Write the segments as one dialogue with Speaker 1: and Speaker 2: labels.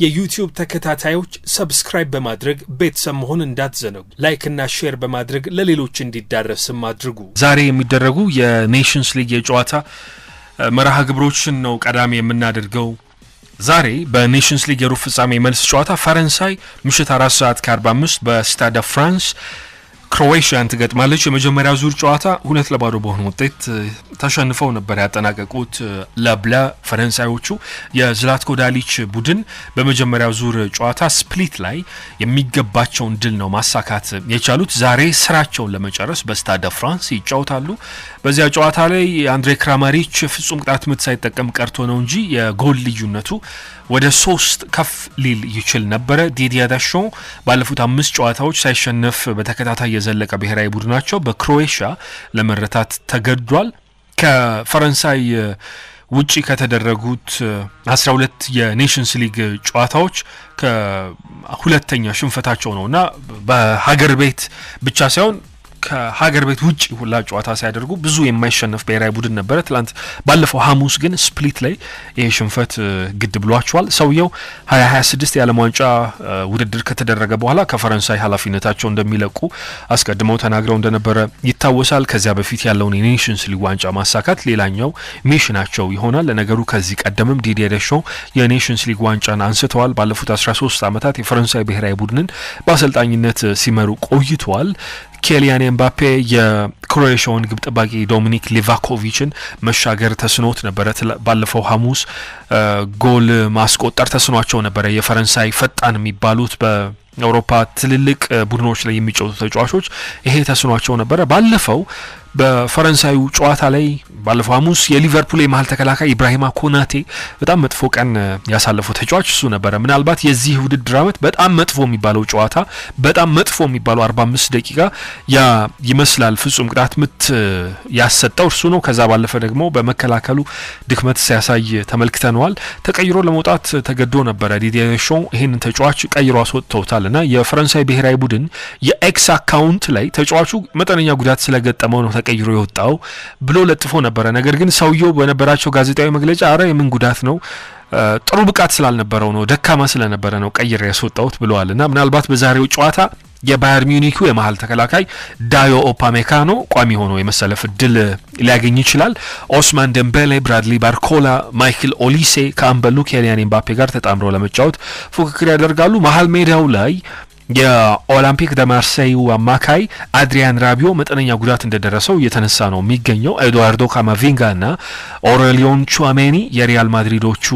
Speaker 1: የዩቲዩብ ተከታታዮች ሰብስክራይብ በማድረግ ቤተሰብ መሆን እንዳትዘነጉ። ላይክ እና ሼር በማድረግ ለሌሎች እንዲዳረስም አድርጉ። ዛሬ የሚደረጉ የኔሽንስ ሊግ የጨዋታ መርሃ ግብሮችን ነው ቀዳሚ የምናደርገው። ዛሬ በኔሽንስ ሊግ የሩብ ፍጻሜ መልስ ጨዋታ ፈረንሳይ ምሽት 4:45 በስታድ ደ ፍራንስ ክሮኤሽያን ትገጥማለች። የመጀመሪያው ዙር ጨዋታ 2-0 በሆነ ውጤት ተሸንፈው ነበር ያጠናቀቁት ለብላ ፈረንሳዮቹ። የዝላትኮ ዳሊች ቡድን በመጀመሪያው ዙር ጨዋታ ስፕሊት ላይ የሚገባቸውን ድል ነው ማሳካት የቻሉት። ዛሬ ስራቸውን ለመጨረስ በስታድ ደ ፍራንስ ይጫወታሉ። በዚያ ጨዋታ ላይ አንድሬ ክራማሪች ፍጹም ቅጣት ምት ሳይጠቀም ቀርቶ ነው እንጂ የጎል ልዩነቱ ወደ 3 ከፍ ሊል ይችል ነበር። ዲዲያ ዳሾን ባለፉት 5 ጨዋታዎች ሳይሸነፍ በተከታታይ የዘለቀ ብሔራዊ ቡድናቸው በክሮኤሽያ ለመረታት ተገዷል። ከፈረንሳይ ውጪ ከተደረጉት 12 የኔሽንስ ሊግ ጨዋታዎች ከሁለተኛ ሽንፈታቸው ነውና በሀገር ቤት ብቻ ሳይሆን ከሀገር ቤት ውጪ ሁላ ጨዋታ ሲያደርጉ ብዙ የማይሸነፍ ብሔራዊ ቡድን ነበር። ትላንት ባለፈው ሐሙስ ግን ስፕሊት ላይ ይሄ ሽንፈት ግድ ብሏቸዋል። ሰውየው 2026 የዓለም ዋንጫ ውድድር ከተደረገ በኋላ ከፈረንሳይ ኃላፊነታቸው እንደሚለቁ አስቀድመው ተናግረው እንደነበረ ይታወሳል። ከዚያ በፊት ያለውን የኔሽንስ ሊግ ዋንጫ ማሳካት ሌላኛው ሚሽናቸው ይሆናል። ለነገሩ ከዚህ ቀደምም ዲዲዬ ዴሾን የኔሽንስ ሊግ ዋንጫን አንስተዋል። ባለፉት 13 ዓመታት የፈረንሳይ ብሔራዊ ቡድንን በአሰልጣኝነት ሲመሩ ቆይተዋል። ኬሊያን ኤምባፔ የክሮኤሽያውን ግብ ጠባቂ ዶሚኒክ ሊቫኮቪችን መሻገር ተስኖት ነበረ። ባለፈው ሐሙስ ጎል ማስቆጠር ተስኗቸው ነበረ። የፈረንሳይ ፈጣን የሚባሉት በአውሮፓ ትልልቅ ቡድኖች ላይ የሚጫወቱ ተጫዋቾች ይሄ ተስኗቸው ነበረ። ባለፈው በፈረንሳዩ ጨዋታ ላይ ባለፈው ሐሙስ የሊቨርፑል የመሃል ተከላካይ ኢብራሂማ ኮናቴ በጣም መጥፎ ቀን ያሳለፈው ተጫዋች እሱ ነበረ። ምናልባት የዚህ ውድድር ዓመት በጣም መጥፎ የሚባለው ጨዋታ በጣም መጥፎ የሚባለው 45 ደቂቃ ያ ይመስላል። ፍጹም ቅጣት ምት ያሰጠው እርሱ ነው። ከዛ ባለፈ ደግሞ በመከላከሉ ድክመት ሲያሳይ ተመልክተነዋል። ተቀይሮ ለመውጣት ተገዶ ነበረ። ዲዲዬ ዴሾን ይሄንን ተጫዋች ቀይሮ አስወጥተውታልና የፈረንሳይ ብሔራዊ ቡድን የኤክስ አካውንት ላይ ተጫዋቹ መጠነኛ ጉዳት ስለገጠመው ነው ተቀይሮ የወጣው ብሎ ለጥፎ ነበረ። ነገር ግን ሰውየው በነበራቸው ጋዜጣዊ መግለጫ አረ የምን ጉዳት ነው ጥሩ ብቃት ስላልነበረው ነው ደካማ ስለነበረ ነው ቀይሮ ያስወጣውት ብለዋልና ምናልባት በዛሬው ጨዋታ የባየር ሚዩኒኩ የመሃል ተከላካይ ዳዮ ኦፓሜካኖ ቋሚ ሆኖ የመሰለፍ እድል ሊያገኝ ይችላል። ኦስማን ደምቤሌ፣ ብራድሊ ባርኮላ፣ ማይክል ኦሊሴ ከአምበሉ ኬሊያን ኤምባፔ ጋር ተጣምረው ለመጫወት ፉክክር ያደርጋሉ። መሃል ሜዳው ላይ የኦላምፒክ ደ ማርሴዩ አማካይ አድሪያን ራቢዮ መጠነኛ ጉዳት እንደደረሰው እየተነሳ ነው የሚገኘው። ኤድዋርዶ ካማቪንጋ እና ኦሬሊዮን ቹአሜኒ የሪያል ማድሪዶቹ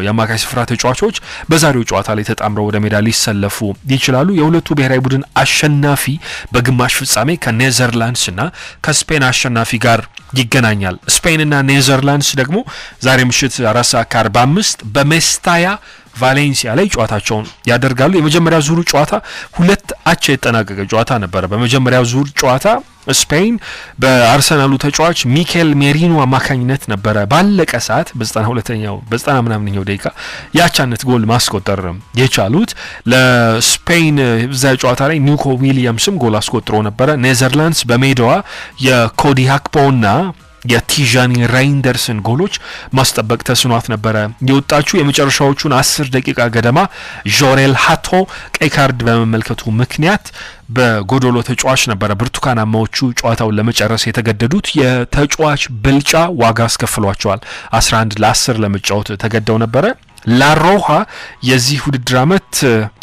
Speaker 1: የአማካይ ስፍራ ተጫዋቾች በዛሬው ጨዋታ ላይ ተጣምረው ወደ ሜዳ ሊሰለፉ ይችላሉ። የሁለቱ ብሔራዊ ቡድን አሸናፊ በግማሽ ፍጻሜ ከኔዘርላንድስ እና ከስፔን አሸናፊ ጋር ይገናኛል። ስፔን እና ኔዘርላንድስ ደግሞ ዛሬ ምሽት 4:45 በሜስታያ ቫሌንሲያ ላይ ጨዋታቸውን ያደርጋሉ። የመጀመሪያው ዙር ጨዋታ 2-0 የተጠናቀቀ ጨዋታ ነበረ። በመጀመሪያው ዙር ጨዋታ ስፔን በአርሰናሉ ተጫዋች ሚኬል ሜሪኖ አማካኝነት ነበረ ባለቀ ሰዓት በ90 ምናምንኛው ደቂቃ ያቻነት ጎል ማስቆጠር የቻሉት። ለስፔን በዛ ጨዋታ ላይ ኒኮ ዊሊያምስም ጎል አስቆጥሮ ነበረ። ኔዘርላንድስ በሜዳዋ የኮዲ ሃክፖና የቲዣኒ ራይንደርስን ጎሎች ማስጠበቅ ተስኗት ነበረ የወጣችው። የመጨረሻዎቹን 10 ደቂቃ ገደማ ጆሬል ሃቶ ቀይ ካርድ በመመልከቱ ምክንያት በጎዶሎ ተጫዋች ነበረ ብርቱካናማዎቹ ጨዋታውን ለመጨረስ የተገደዱት። የተጫዋች ብልጫ ዋጋ አስከፍሏቸዋል። 11-10 ለመጫወት ተገደው ነበረ። ላሮሃ የዚህ ውድድር ዓመት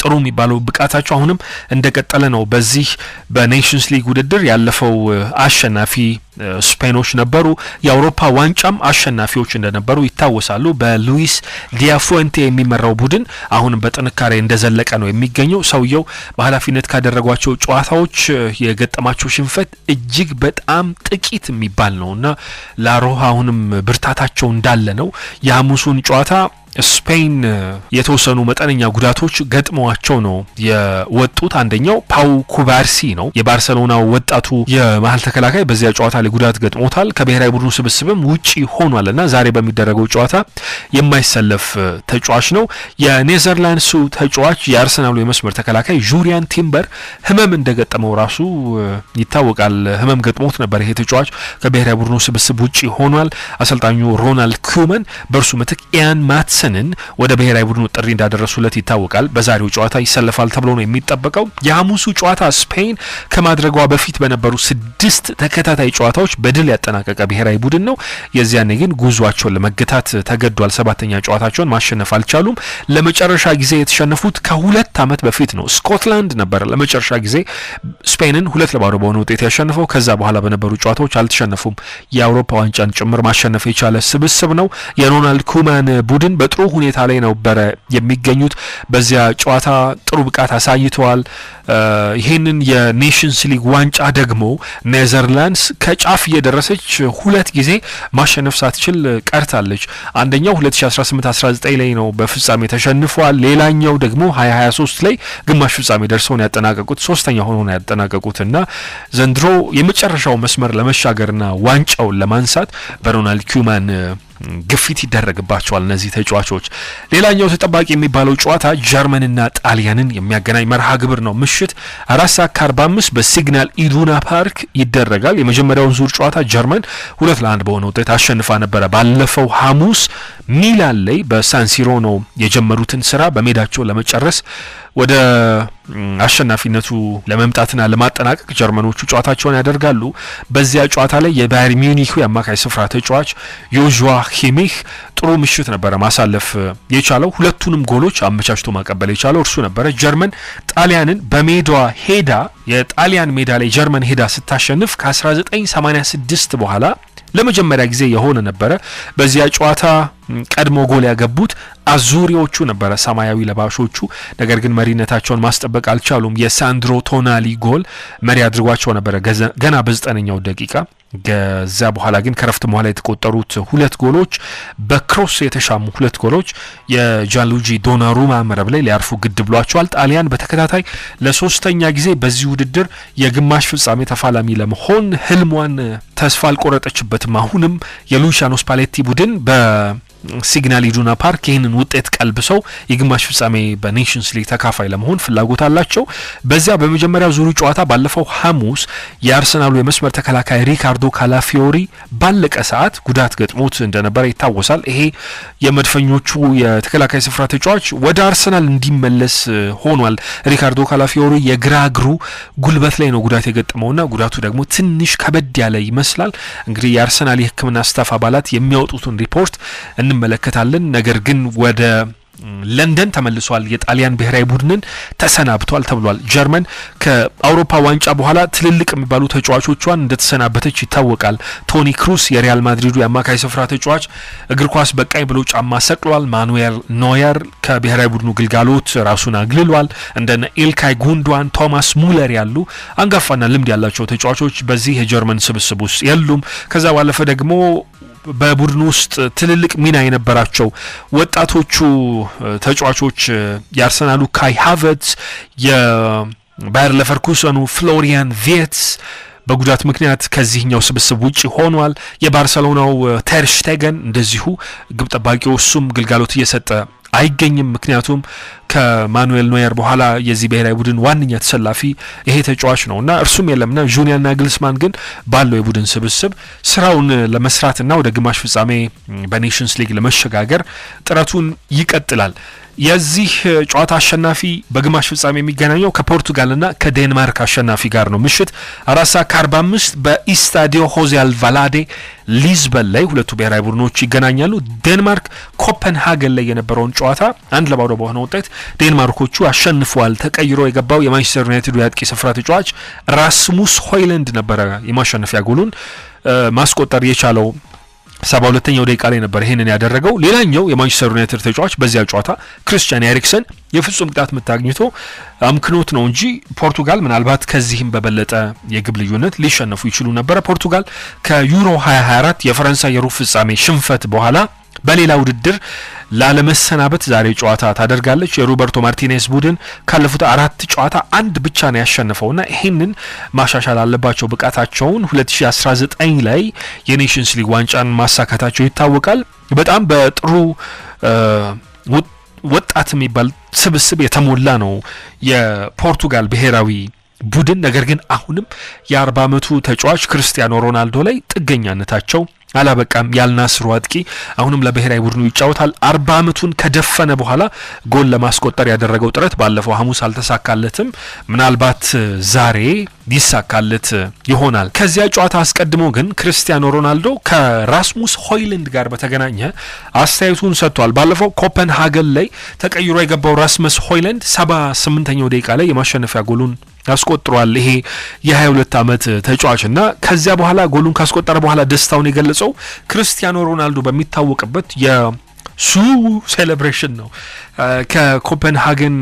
Speaker 1: ጥሩ የሚባለው ብቃታቸው አሁንም እንደቀጠለ ነው። በዚህ በኔሽንስ ሊግ ውድድር ያለፈው አሸናፊ ስፔኖች ነበሩ። የአውሮፓ ዋንጫም አሸናፊዎች እንደነበሩ ይታወሳሉ። በሉዊስ ዲያፉንቴ የሚመራው ቡድን አሁንም በጥንካሬ እንደዘለቀ ነው የሚገኘው። ሰውየው በኃላፊነት ካደረጓቸው ጨዋታዎች የገጠማቸው ሽንፈት እጅግ በጣም ጥቂት የሚባል ነውና ላሮሃ አሁንም ብርታታቸው እንዳለ ነው። የሐሙሱን ጨዋታ ስፔን የተወሰኑ መጠነኛ ጉዳቶች ገጥመዋቸው ነው የወጡት። አንደኛው ፓው ኩባርሲ ነው፣ የባርሰሎናው ወጣቱ የመሃል ተከላካይ በዚያ ጨዋታ ላይ ጉዳት ገጥሞታል። ከብሔራዊ ቡድኑ ስብስብም ውጪ ሆኗልና ዛሬ በሚደረገው ጨዋታ የማይሰለፍ ተጫዋች ነው። የኔዘርላንድሱ ተጫዋች የአርሰናሉ የመስመር ተከላካይ ጁሪያን ቲምበር ህመም እንደገጠመው ራሱ ይታወቃል። ህመም ገጥሞት ነበር። ይሄ ተጫዋች ከብሔራዊ ቡድኑ ስብስብ ውጪ ሆኗል። አሰልጣኙ ሮናልድ ኩመን በእርሱ ምትክ ኢያን ማትሰን ኤሪክሰንን ወደ ብሔራዊ ቡድኑ ጥሪ እንዳደረሱለት ይታወቃል። በዛሬው ጨዋታ ይሰለፋል ተብሎ ነው የሚጠበቀው። የሐሙሱ ጨዋታ ስፔን ከማድረጓ በፊት በነበሩ 6 ተከታታይ ጨዋታዎች በድል ያጠናቀቀ ብሔራዊ ቡድን ነው። የዚያኔ ግን ጉዟቸውን ለመገታት ተገዷል። 7ኛ ጨዋታቸውን ማሸነፍ አልቻሉም። ለመጨረሻ ጊዜ የተሸነፉት ከ2 ዓመት በፊት ነው። ስኮትላንድ ነበር ለመጨረሻ ጊዜ ስፔንን 2-0 በሆነ ውጤት ያሸነፈው። ከዛ በኋላ በነበሩ ጨዋታዎች አልተሸነፉም። የአውሮፓ ዋንጫን ጭምር ማሸነፍ የቻለ ስብስብ ነው። የሮናልድ ኩማን ቡድን በጥሩ ሁኔታ ላይ ነበረ የሚገኙት። በዚያ ጨዋታ ጥሩ ብቃት አሳይተዋል። ይሄንን የኔሽንስ ሊግ ዋንጫ ደግሞ ኔዘርላንድስ ከጫፍ እየደረሰች 2 ጊዜ ማሸነፍ ሳትችል ቀርታለች። አንደኛው 2018-19 ላይ ነው በፍጻሜ ተሸንፏል። ሌላኛው ደግሞ 2023 ላይ ግማሽ ፍጻሜ ደርሰው ነው ያጠናቀቁት። ሶስተኛ ሆኖ ነው ያጠናቀቁትና ዘንድሮ የመጨረሻው መስመር ለመሻገርና ዋንጫውን ለማንሳት በሮናልድ ኩማን ግፊት ይደረግባቸዋል እነዚህ ተጫዋቾች። ሌላኛው ተጠባቂ የሚባለው ጨዋታ ጀርመንና ጣሊያንን የሚያገናኝ መርሃ ግብር ነው። ምሽት 4:45 በሲግናል ኢዱና ፓርክ ይደረጋል። የመጀመሪያውን ዙር ጨዋታ ጀርመን 2-1 በሆነ ውጤት አሸንፋ ነበረ። ባለፈው ሐሙስ ሚላን ላይ በሳንሲሮ ነው የጀመሩትን ስራ በሜዳቸው ለመጨረስ ወደ አሸናፊነቱ ለመምጣትና ለማጠናቀቅ ጀርመኖቹ ጨዋታቸውን ያደርጋሉ። በዚያ ጨዋታ ላይ የባየር ሚዩኒክ የአማካይ ስፍራ ተጫዋች ዮዡዋ ኪሚህ ጥሩ ምሽት ነበረ ማሳለፍ የቻለው። ሁለቱንም ጎሎች አመቻችቶ ማቀበል የቻለው እርሱ ነበረ። ጀርመን ጣሊያንን በሜዳዋ ሄዳ የጣሊያን ሜዳ ላይ ጀርመን ሄዳ ስታሸንፍ ከ1986 በኋላ ለመጀመሪያ ጊዜ የሆነ ነበረ። በዚያ ጨዋታ ቀድሞ ጎል ያገቡት አዙሪዎቹ ነበረ፣ ሰማያዊ ለባሾቹ። ነገር ግን መሪነታቸውን ማስጠበቅ አልቻሉም። የሳንድሮ ቶናሊ ጎል መሪ አድርጓቸው ነበረ ገና በ9ኛው ደቂቃ። ከዛ በኋላ ግን ከረፍት በኋላ የተቆጠሩት 2 ጎሎች በክሮስ የተሻሙ 2 ጎሎች የጃንሉጂ ዶናሩማ መረብ ላይ ሊያርፉ ግድ ብሏቸዋል። ጣሊያን በተከታታይ ለ3ኛ ጊዜ በዚህ ውድድር የግማሽ ፍጻሜ ተፋላሚ ለመሆን ህልሟን ተስፋ አልቆረጠችበትም። አሁንም የሉቺያኖ ስፓሌቲ ቡድን በሲግናል ኢዱና ፓርክ ይህንን ውጤት ቀልብሰው የግማሽ ፍጻሜ በኔሽንስ ሊግ ተካፋይ ለመሆን ፍላጎት አላቸው። በዚያ በመጀመሪያው ዙሩ ጨዋታ ባለፈው ሐሙስ የአርሰናሉ የመስመር ተከላካይ ሪካርዶ ካላፊዮሪ ባለቀ ሰዓት ጉዳት ገጥሞት እንደነበረ ይታወሳል። ይሄ የመድፈኞቹ የተከላካይ ስፍራ ተጫዋች ወደ አርሰናል እንዲመለስ ሆኗል። ሪካርዶ ካላፊዮሪ የግራ እግሩ ጉልበት ላይ ነው ጉዳት የገጠመውና ጉዳቱ ደግሞ ትንሽ ከበድ ያለ ይመስላል። እንግዲህ የአርሰናል የሕክምና ስታፍ አባላት የሚያወጡትን ሪፖርት እንመለከታለን። ነገር ግን ወደ ለንደን ተመልሷል። የጣሊያን ብሔራዊ ቡድንን ተሰናብቷል ተብሏል። ጀርመን ከአውሮፓ ዋንጫ በኋላ ትልልቅ የሚባሉ ተጫዋቾቿን እንደተሰናበተች ይታወቃል። ቶኒ ክሩስ የሪያል ማድሪዱ የአማካይ ስፍራ ተጫዋች እግር ኳስ በቃኝ ብሎ ጫማ ሰቅሏል። ማኑኤል ኖየር ከብሔራዊ ቡድኑ ግልጋሎት ራሱን አግልሏል። እንደነ ኢልካይ ጉንዶዋን፣ ቶማስ ሙለር ያሉ አንጋፋና ልምድ ያላቸው ተጫዋቾች በዚህ የጀርመን ስብስብ ውስጥ የሉም። ከዛ ባለፈ ደግሞ በቡድኑ ውስጥ ትልልቅ ሚና የነበራቸው ወጣቶቹ ተጫዋቾች የአርሰናሉ ካይ ሃቨርትዝ፣ የባየር ሌቨርኩሰኑ ፍሎሪያን ቪርትዝ በጉዳት ምክንያት ከዚህኛው ስብስብ ውጪ ሆኗል። የባርሰሎናው ተር ሽቴገን እንደዚሁ ግብ ጠባቂው እሱም ግልጋሎት እየሰጠ አይገኝም። ምክንያቱም ከማኑኤል ኖየር በኋላ የዚህ ብሔራዊ ቡድን ዋነኛ ተሰላፊ ይሄ ተጫዋች ነውና እርሱም የለምና ጁሊያን ናግልስማን ግን ባለው የቡድን ስብስብ ስራውን ለመስራትና ወደ ግማሽ ፍጻሜ በኔሽንስ ሊግ ለመሸጋገር ጥረቱን ይቀጥላል። የዚህ ጨዋታ አሸናፊ በግማሽ ፍጻሜ የሚገናኘው ከፖርቱጋልና ከዴንማርክ አሸናፊ ጋር ነው። ምሽት 4:45 በኢስታዲዮ ሆዜ አልቫላዴ ሊዝበን ላይ ሁለቱ ብሔራዊ ቡድኖች ይገናኛሉ። ዴንማርክ ኮፐንሃገን ላይ የነበረውን ጨዋታ 1-0 በሆነ ውጤት ዴንማርኮቹ አሸንፈዋል። ተቀይሮ የገባው የማንቸስተር ዩናይትድ የአጥቂ ስፍራ ተጫዋች ራስሙስ ሆይለንድ ነበረ የማሸነፊያ ጎሉን ማስቆጠር የቻለው። 72ኛው ደቂቃ ላይ ነበር ይሄንን ያደረገው። ሌላኛው የማንቸስተር ዩናይትድ ተጫዋች በዚያ ጨዋታ ክሪስቲያን ኤሪክሰን የፍጹም ቅጣት ምት አግኝቶ አምክኖት ነው እንጂ ፖርቱጋል ምናልባት ከዚህም በበለጠ የግብ ልዩነት ሊሸነፉ ይችሉ ነበር። ፖርቱጋል ከዩሮ 2024 የፈረንሳይ የሩብ ፍጻሜ ሽንፈት በኋላ በሌላ ውድድር ላለመሰናበት ዛሬ ጨዋታ ታደርጋለች። የሮበርቶ ማርቲኔዝ ቡድን ካለፉት 4 ጨዋታ 1 ብቻ ነው ያሸነፈውና ይሄንን ማሻሻል አለባቸው። ብቃታቸውን 2019 ላይ የኔሽንስ ሊግ ዋንጫን ማሳካታቸው ይታወቃል። በጣም በጥሩ ወጣት የሚባል ስብስብ የተሞላ ነው የፖርቱጋል ብሔራዊ ቡድን። ነገር ግን አሁንም የ40 ዓመቱ ተጫዋች ክርስቲያኖ ሮናልዶ ላይ ጥገኛነታቸው አላበቃም። ያልናስሩ አጥቂ አሁንም ለብሔራዊ ቡድኑ ይጫወታል። 40 ዓመቱን ከደፈነ በኋላ ጎል ለማስቆጠር ያደረገው ጥረት ባለፈው ሐሙስ አልተሳካለትም። ምናልባት ዛሬ ይሳካለት ይሆናል። ከዚያ ጨዋታ አስቀድሞ ግን ክርስቲያኖ ሮናልዶ ከራስሙስ ሆይለንድ ጋር በተገናኘ አስተያየቱን ሰጥቷል። ባለፈው ኮፐንሃገን ላይ ተቀይሮ የገባው ራስሙስ ሆይለንድ 78ኛው ደቂቃ ላይ የማሸነፊያ ጎሉን ያስቆጥሯል። ይሄ የ22 ዓመት ተጫዋችና ከዚያ በኋላ ጎሉን ካስቆጠረ በኋላ ደስታውን የገለጸው ክርስቲያኖ ሮናልዶ በሚታወቅበት የሱ ሴሌብሬሽን ነው። ከኮፐንሃገን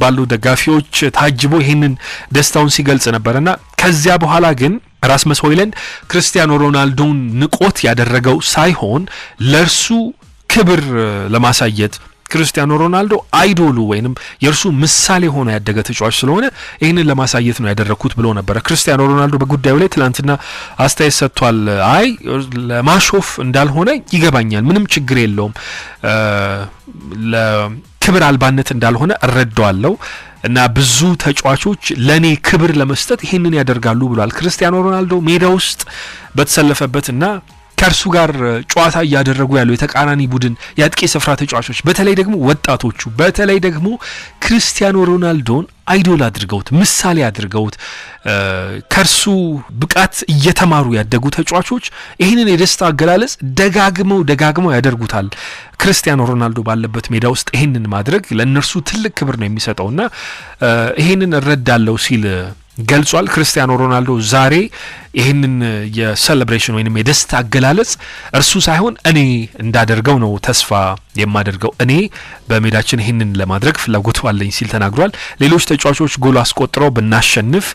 Speaker 1: ባሉ ደጋፊዎች ታጅቦ ይሄንን ደስታውን ሲገልጽ ነበርና ከዚያ በኋላ ግን ራስመስ ሆይለንድ ክርስቲያኖ ሮናልዶን ንቆት ያደረገው ሳይሆን ለርሱ ክብር ለማሳየት ክርስቲያኖ ሮናልዶ አይዶሉ ወይንም የርሱ ምሳሌ ሆኖ ያደገ ተጫዋች ስለሆነ ይህንን ለማሳየት ነው ያደረኩት ብሎ ነበር። ክርስቲያኖ ሮናልዶ በጉዳዩ ላይ ትላንትና አስተያየት ሰጥቷል። አይ ለማሾፍ እንዳልሆነ ይገባኛል፣ ምንም ችግር የለውም፣ ለክብር አልባነት እንዳልሆነ እረዳዋለሁ እና ብዙ ተጫዋቾች ለኔ ክብር ለመስጠት ይህንን ያደርጋሉ ብሏል። ክርስቲያኖ ሮናልዶ ሜዳ ውስጥ በተሰለፈበትና ከእርሱ ጋር ጨዋታ እያደረጉ ያሉ የተቃራኒ ቡድን የአጥቂ ስፍራ ተጫዋቾች በተለይ ደግሞ ወጣቶቹ በተለይ ደግሞ ክርስቲያኖ ሮናልዶን አይዶል አድርገውት ምሳሌ አድርገውት ከእርሱ ብቃት እየተማሩ ያደጉ ተጫዋቾች ይህንን የደስታ አገላለጽ ደጋግመው ያደርጉታል። ክርስቲያኖ ሮናልዶ ባለበት ሜዳ ውስጥ ይህንን ማድረግ ለእነርሱ ትልቅ ክብር ነው የሚሰጠውና ይህንን እረዳለሁ ሲል ገልጿል። ክርስቲያኖ ሮናልዶ ዛሬ ይህንን የሴሌብሬሽን ወይንም የደስታ አገላለጽ እርሱ ሳይሆን እኔ እንዳደርገው ነው ተስፋ የማደርገው፣ እኔ በሜዳችን ይህንን ለማድረግ ፍላጎት አለኝ ሲል ተናግሯል። ሌሎች ተጫዋቾች ጎል አስቆጥረው ብናሸንፍ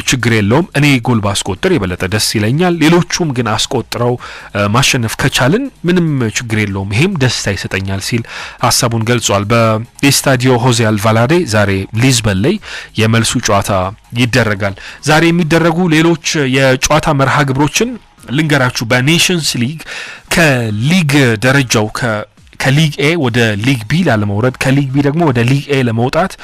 Speaker 1: ችግር የለውም፣ እኔ ጎል ባስቆጥር የበለጠ ደስ ይለኛል፣ ሌሎቹም ግን አስቆጥረው ማሸነፍ ከቻልን ምንም ችግር የለውም፣ ይሄም ደስታ ይሰጠኛል ሲል ሀሳቡን ገልጿል። በስታዲዮ ሆዜ አልቫላዴ ዛሬ ሊዝበን ላይ የመልሱ ጨዋታ ይደረጋል። ዛሬ የሚደረጉ ሌሎች የጨዋታ መርሃ ግብሮችን ልንገራችሁ። በኔሽንስ ሊግ ከሊግ ደረጃው ከሊግ ኤ ወደ ሊግ ቢ ላለመውረድ ከሊግ ቢ ደግሞ ወደ ሊግ ኤ ለመውጣት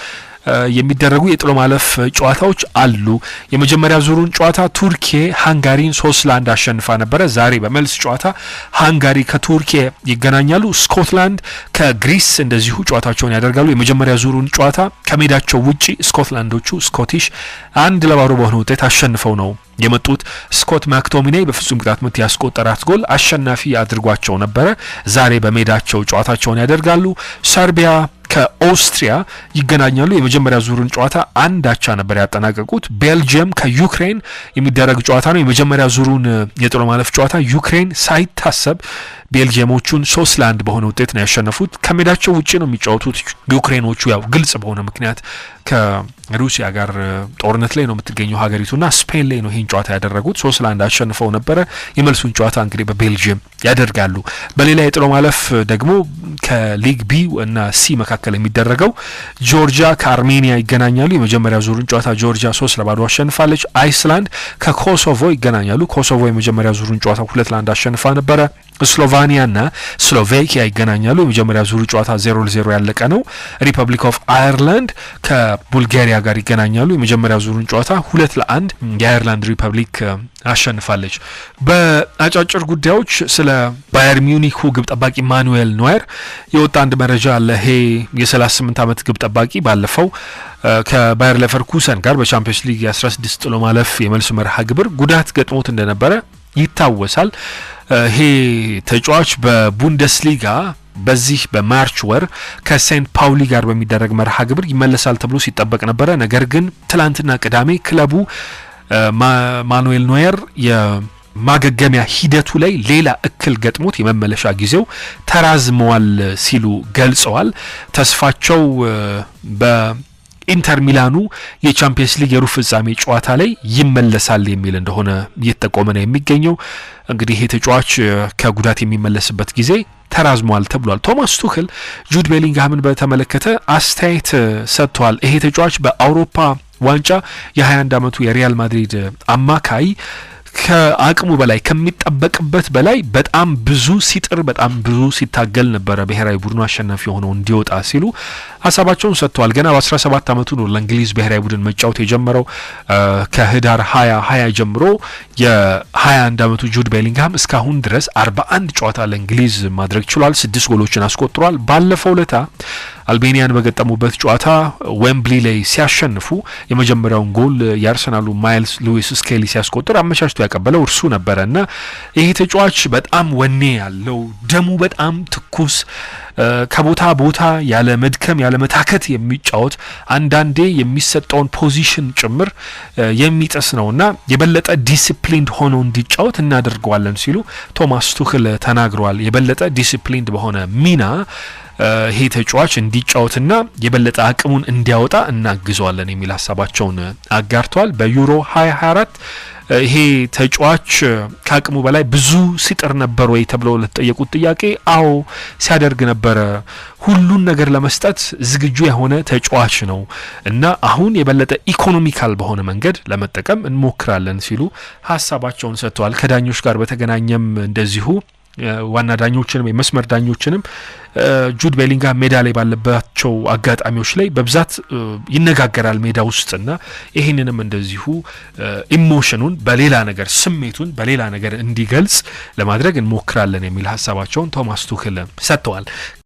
Speaker 1: የሚደረጉ የጥሎ ማለፍ ጨዋታዎች አሉ። የመጀመሪያ ዙሩን ጨዋታ ቱርኪ ሃንጋሪን 3-1 አሸንፋ ነበረ። ዛሬ በመልስ ጨዋታ ሃንጋሪ ከቱርኪ ይገናኛሉ። ስኮትላንድ ከግሪስ እንደዚሁ ጨዋታቸውን ያደርጋሉ። የመጀመሪያ ዙሩን ጨዋታ ከሜዳቸው ውጪ ስኮትላንዶቹ ስኮቲሽ 1-0 በሆነ ውጤት አሸንፈው ነው የመጡት። ስኮት ማክቶሚኔይ በፍጹም ቅጣት ምት ያስቆጠራት ጎል አሸናፊ አድርጓቸው ነበረ። ዛሬ በሜዳቸው ጨዋታቸውን ያደርጋሉ። ሰርቢያ ከኦስትሪያ ይገናኛሉ። የመጀመሪያ ዙሩን ጨዋታ 1-1 ነበር ያጠናቀቁት። ቤልጅየም ከዩክሬን የሚደረግ ጨዋታ ነው። የመጀመሪያ ዙሩን የጥሎ ማለፍ ጨዋታ ዩክሬን ሳይታሰብ ቤልጅየሞቹን 3-1 በሆነ ውጤት ነው ያሸነፉት። ከሜዳቸው ውጪ ነው የሚጫወቱት ዩክሬኖቹ፣ ያው ግልጽ በሆነ ምክንያት ከሩሲያ ጋር ጦርነት ላይ ነው የምትገኘው ሀገሪቱና ስፔን ላይ ነው ይህን ጨዋታ ያደረጉት። 3-1 አሸንፈው ነበረ። የመልሱን ጨዋታ እንግዲህ በቤልጅየም ያደርጋሉ። በሌላ የጥሎ ማለፍ ደግሞ ከሊግ ቢ እና ሲ መካከል የሚደረገው ጆርጂያ ከአርሜኒያ ይገናኛሉ። የመጀመሪያ ዙሩን ጨዋታ ጆርጂያ 3-0 አሸንፋለች። አይስላንድ ከኮሶቮ ይገናኛሉ። ኮሶቮ የመጀመሪያ ዙሩን ጨዋታ 2-1 አሸንፋ ነበረ። ስሎቫኒያና ስሎቬኪያ ይገናኛሉ። የመጀመሪያ ዙሩ ጨዋታ 0-0 ያለቀ ነው። ሪፐብሊክ ኦፍ አየርላንድ ከቡልጋሪያ ጋር ይገናኛሉ። የመጀመሪያ ዙሩን ጨዋታ 2-1 የአየርላንድ ሪፐብሊክ አሸንፋለች። በአጫጭር ጉዳዮች ስለ ባየር ሚዩኒኩ ግብ ጠባቂ ማኑኤል ኖየር የወጣ አንድ መረጃ አለ። ይሄ የ38 ዓመት ግብ ጠባቂ ባለፈው ከባየር ሌቨርኩሰን ጋር በቻምፒየንስ ሊግ የ16 ጥሎ ማለፍ የመልስ መርሃ ግብር ጉዳት ገጥሞት እንደነበረ ይታወሳል። ይሄ ተጫዋች በቡንደስሊጋ በዚህ በማርች ወር ከሴንት ፓውሊ ጋር በሚደረግ መርሃ ግብር ይመለሳል ተብሎ ሲጠበቅ ነበረ። ነገር ግን ትላንትና ቅዳሜ ክለቡ ማኑኤል ኖየር የማገገሚያ ሂደቱ ላይ ሌላ እክል ገጥሞት የመመለሻ ጊዜው ተራዝመዋል ሲሉ ገልጸዋል። ተስፋቸው ኢንተር ሚላኑ የቻምፒየንስ ሊግ የሩብ ፍጻሜ ጨዋታ ላይ ይመለሳል የሚል እንደሆነ እየተጠቆመ ነው የሚገኘው። እንግዲህ ይሄ ተጫዋች ከጉዳት የሚመለስበት ጊዜ ተራዝሟል ተብሏል። ቶማስ ቱክል ጁድ ቤሊንግሃምን በተመለከተ አስተያየት ሰጥቷል። ይሄ ተጫዋች በአውሮፓ ዋንጫ የ21 ዓመቱ የሪያል ማድሪድ አማካይ ከአቅሙ በላይ ከሚጠበቅበት በላይ በጣም ብዙ ሲጥር በጣም ብዙ ሲታገል ነበረ ብሔራዊ ቡድኑ አሸናፊ ሆኖ እንዲወጣ ሲሉ ሐሳባቸውን ሰጥተዋል። ገና በ17 ዓመቱ ነው ለእንግሊዝ ብሔራዊ ቡድን መጫወት የጀመረው። ከህዳር 2020 ጀምሮ የ21 ዓመቱ ጁድ ቤሊንግሃም እስካሁን ድረስ 41 ጨዋታ ለእንግሊዝ ማድረግ ችሏል። 6 ጎሎችን አስቆጥሯል። ባለፈው ለታ አልቤኒያን በገጠሙበት ጨዋታ ዌምብሊ ላይ ሲያሸንፉ የመጀመሪያውን ጎል የአርሰናሉ ማይልስ ሉዊስ ስኬሊ ሲያስቆጥር አመቻችቶ ያቀበለው እርሱ ነበረና ይሄ ተጫዋች በጣም ወኔ ያለው ደሙ በጣም ትኩስ ከቦታ ቦታ ያለ መድከም ያለ መታከት የሚጫወት አንዳንዴ የሚሰጠውን ፖዚሽን ጭምር የሚጥስ ነውና የበለጠ ዲሲፕሊንድ ሆኖ እንዲጫወት እናደርገዋለን ሲሉ ቶማስ ቱክል ተናግረዋል። የበለጠ ዲሲፕሊንድ በሆነ ሚና ይሄ ተጫዋች እንዲጫወትና የበለጠ አቅሙን እንዲያወጣ እናግዘዋለን የሚል ሐሳባቸውን አጋርተዋል። በዩሮ 2024 ይሄ ተጫዋች ከአቅሙ በላይ ብዙ ሲጥር ነበር ወይ ተብሎ ለተጠየቁት ጥያቄ አዎ ሲያደርግ ነበር፣ ሁሉን ነገር ለመስጠት ዝግጁ የሆነ ተጫዋች ነው እና አሁን የበለጠ ኢኮኖሚካል በሆነ መንገድ ለመጠቀም እንሞክራለን ሲሉ ሐሳባቸውን ሰጥተዋል። ከዳኞች ጋር በተገናኘም እንደዚሁ ዋና ዳኞችንም የመስመር ዳኞችንም ጁድ ቤሊንግሃም ሜዳ ላይ ባለባቸው አጋጣሚዎች ላይ በብዛት ይነጋገራል ሜዳ ውስጥና ይሄንንም እንደዚሁ ኢሞሽኑን በሌላ ነገር ስሜቱን በሌላ ነገር እንዲገልጽ ለማድረግ እንሞክራለን የሚል ሐሳባቸውን ቶማስ ቱክል ሰጥተዋል።